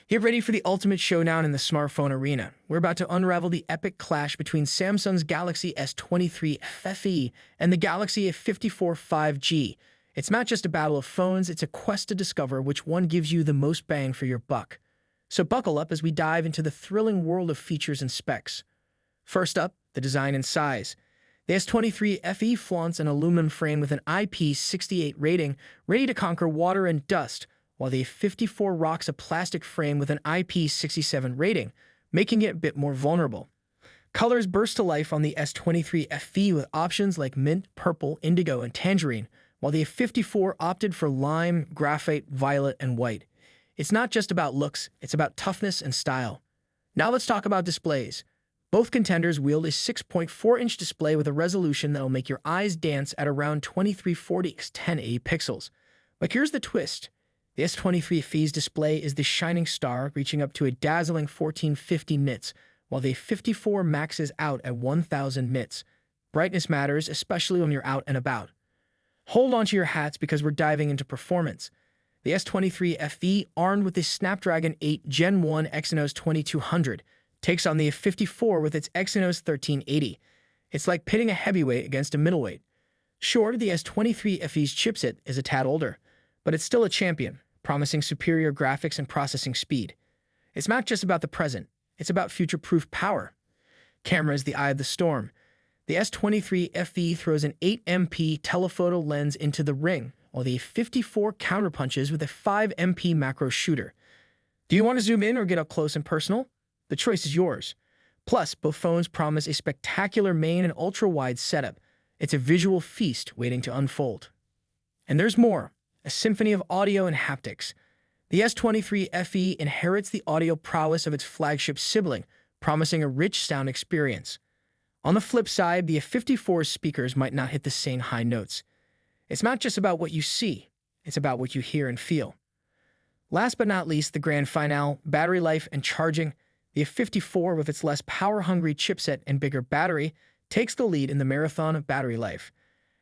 Get ready for the ultimate showdown in the smartphone arena. We're about to unravel the epic clash between Samsung's Galaxy S23 FE and the Galaxy A54 5G. It's not just a battle of phones, it's a quest to discover which one gives you the most bang for your buck. So buckle up as we dive into the thrilling world of features and specs. First up, the design and size. The S23 FE flaunts an aluminum frame with an IP68 rating, ready to conquer water and dust, while the A54 rocks a plastic frame with an IP67 rating, making it a bit more vulnerable. Colors burst to life on the S23 FE with options like mint, purple, indigo, and tangerine, while the A54 opted for lime, graphite, violet, and white. It's not just about looks, it's about toughness and style. Now let's talk about displays. Both contenders wield a 6.4-inch display with a resolution that'll make your eyes dance at around 2340 x 1080 pixels. But here's the twist. The S23 FE's display is the shining star, reaching up to a dazzling 1450 nits, while the 54 maxes out at 1000 nits. Brightness matters, especially when you're out and about. Hold on to your hats because we're diving into performance. The S23 FE, armed with the Snapdragon 8 Gen 1 Exynos 2200, takes on the A54 with its Exynos 1380. It's like pitting a heavyweight against a middleweight. Sure, the S23 FE's chipset is a tad older, but it's still a champion, promising superior graphics and processing speed. It's not just about the present, it's about future-proof power. Camera is the eye of the storm. The S23 FE throws an 8MP telephoto lens into the ring, while the A54 counterpunches with a 5MP macro shooter. Do you want to zoom in or get up close and personal? The choice is yours. Plus, both phones promise a spectacular main and ultra-wide setup. It's a visual feast waiting to unfold. And there's more. A symphony of audio and haptics. The S23 FE inherits the audio prowess of its flagship sibling, promising a rich sound experience. On the flip side, the A54's speakers might not hit the same high notes. It's not just about what you see, it's about what you hear and feel. Last but not least, the grand finale, battery life and charging. The A54, with its less power-hungry chipset and bigger battery, takes the lead in the marathon of battery life.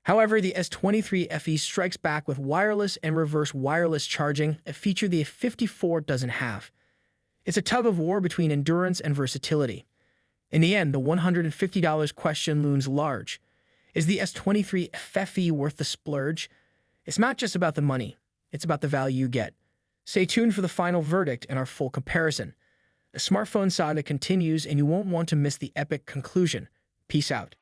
However, the S23 FE strikes back with wireless and reverse wireless charging, a feature the A54 doesn't have. It's a tug-of-war between endurance and versatility. In the end, the $150 question looms large. Is the S23 FE worth the splurge? It's not just about the money, it's about the value you get. Stay tuned for the final verdict and our full comparison. The smartphone saga continues, and you won't want to miss the epic conclusion. Peace out.